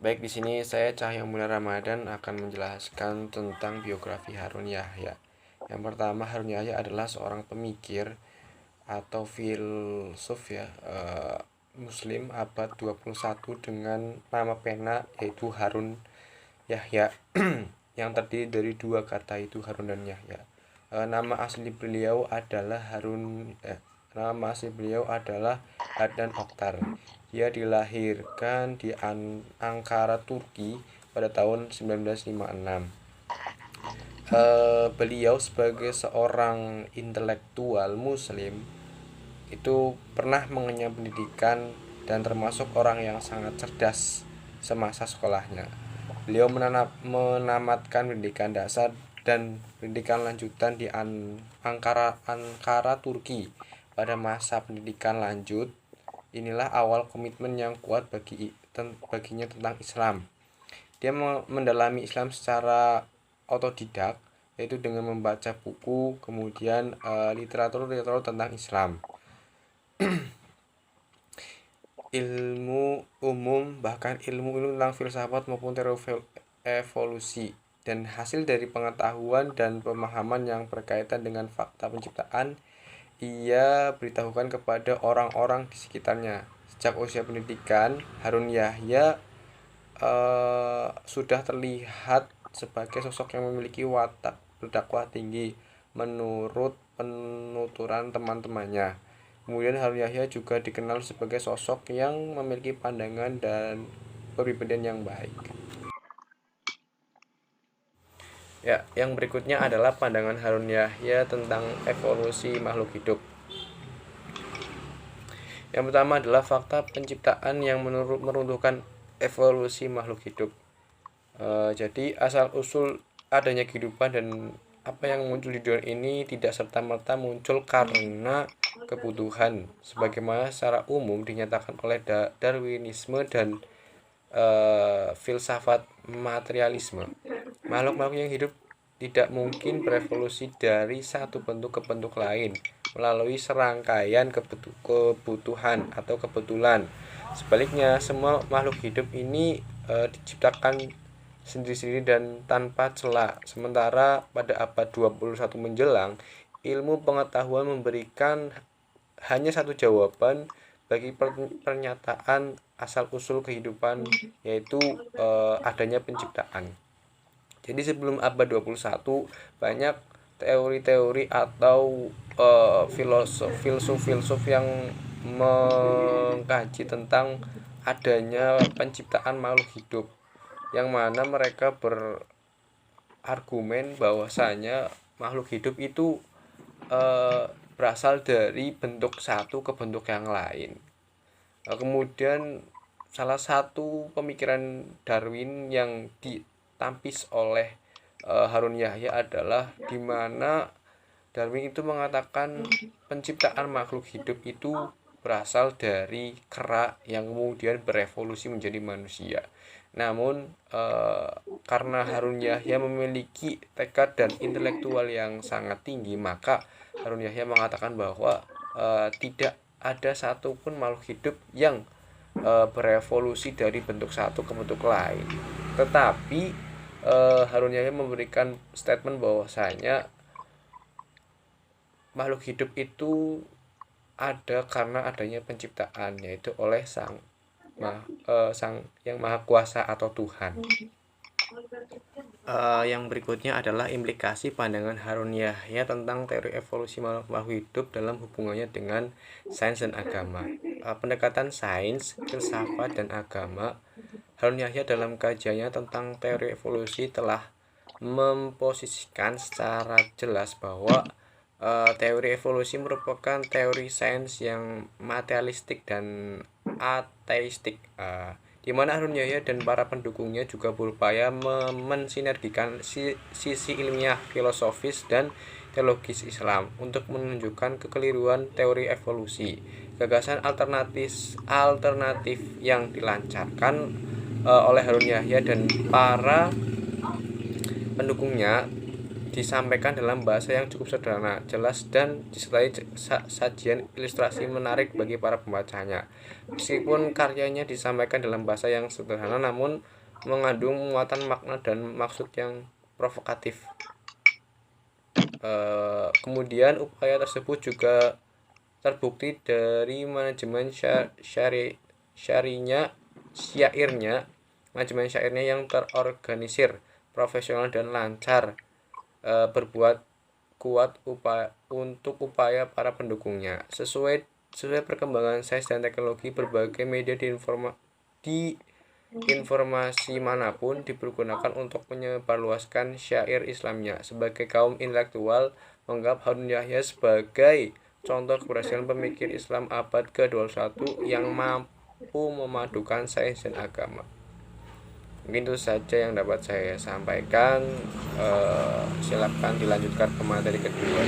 Baik, di sini saya Cahyomulia Ramadan akan menjelaskan tentang biografi Harun Yahya. Yang pertama, Harun Yahya adalah seorang pemikir atau filsuf ya, Muslim abad 21 dengan nama pena yaitu Harun Yahya yang terdiri dari dua kata itu Harun dan Yahya. Nama asli beliau adalah nama asli beliau adalah Adnan Oktar. Dia dilahirkan di Ankara, Turki pada tahun 1956. Beliau sebagai seorang intelektual muslim itu pernah mengenyam pendidikan dan termasuk orang yang sangat cerdas semasa sekolahnya. Beliau menamatkan pendidikan dasar dan pendidikan lanjutan di Ankara, Turki. Pada masa pendidikan lanjut, inilah awal komitmen yang kuat baginya tentang Islam. Dia mendalami Islam secara otodidak, yaitu dengan membaca buku, kemudian literatur tentang Islam, ilmu umum, bahkan ilmu tentang filsafat maupun teori evolusi. Dan hasil dari pengetahuan dan pemahaman yang berkaitan dengan fakta penciptaan, ia beritahukan kepada orang-orang di sekitarnya. Sejak usia pendidikan, Harun Yahya sudah terlihat sebagai sosok yang memiliki watak berdakwah tinggi menurut penuturan teman-temannya. Kemudian Harun Yahya juga dikenal sebagai sosok yang memiliki pandangan dan kepribadian yang baik. Ya, yang berikutnya adalah pandangan Harun Yahya tentang evolusi makhluk hidup. Yang pertama adalah fakta penciptaan yang meruntuhkan evolusi makhluk hidup. Jadi asal usul adanya kehidupan dan apa yang muncul di dunia ini tidak serta-merta muncul karena kebutuhan, sebagaimana secara umum dinyatakan oleh Darwinisme dan filsafat materialisme. Makhluk-makhluk yang hidup tidak mungkin berevolusi dari satu bentuk ke bentuk lain melalui serangkaian kebutuhan atau kebetulan. Sebaliknya, semua makhluk hidup ini diciptakan sendiri-sendiri dan tanpa celah. Sementara pada abad 21 menjelang, ilmu pengetahuan memberikan hanya satu jawaban bagi pernyataan asal-usul kehidupan, yaitu adanya penciptaan. Jadi sebelum abad 21 banyak teori-teori atau filsuf yang mengkaji tentang adanya penciptaan makhluk hidup, yang mana mereka berargumen bahwasanya makhluk hidup itu berasal dari bentuk satu ke bentuk yang lain. Kemudian salah satu pemikiran Darwin yang ditampis oleh Harun Yahya adalah di mana Darwin itu mengatakan penciptaan makhluk hidup itu berasal dari kera yang kemudian berevolusi menjadi manusia. Namun karena Harun Yahya memiliki tekad dan intelektual yang sangat tinggi, maka Harun Yahya mengatakan bahwa tidak ada satupun makhluk hidup yang berevolusi dari bentuk satu ke bentuk lain. Tetapi Harun Yahya memberikan statement bahwasanya makhluk hidup itu ada karena adanya penciptaan, yaitu oleh sang yang maha kuasa atau Tuhan. Yang berikutnya adalah implikasi pandangan Harun Yahya tentang teori evolusi makhluk hidup dalam hubungannya dengan sains dan agama. Pendekatan sains, filsafat, dan agama, Harun Yahya dalam kajiannya tentang teori evolusi telah memposisikan secara jelas bahwa teori evolusi merupakan teori sains yang materialistik dan ateistik, di mana Harun Yahya dan para pendukungnya juga berupaya mensinergikan sisi ilmiah, filosofis, dan teologis Islam untuk menunjukkan kekeliruan teori evolusi. Gagasan alternatif yang dilancarkan oleh Harun Yahya dan para pendukungnya disampaikan dalam bahasa yang cukup sederhana, jelas, dan disertai sajian ilustrasi menarik bagi para pembacanya. Meskipun karyanya disampaikan dalam bahasa yang sederhana, namun mengandung muatan makna dan maksud yang provokatif. Kemudian upaya tersebut juga terbukti dari manajemen syairnya yang terorganisir, profesional, dan lancar berbuat kuat untuk upaya para pendukungnya. Sesuai perkembangan sains dan teknologi, berbagai media di informasi manapun dipergunakan untuk menyebarluaskan syair Islamnya. Sebagai kaum intelektual, menganggap Harun Yahya sebagai contoh keberhasilan pemikir Islam abad ke-21 yang mampu memadukan sains dan agama. Mungkin itu saja yang dapat saya sampaikan. Silakan dilanjutkan ke materi kedua.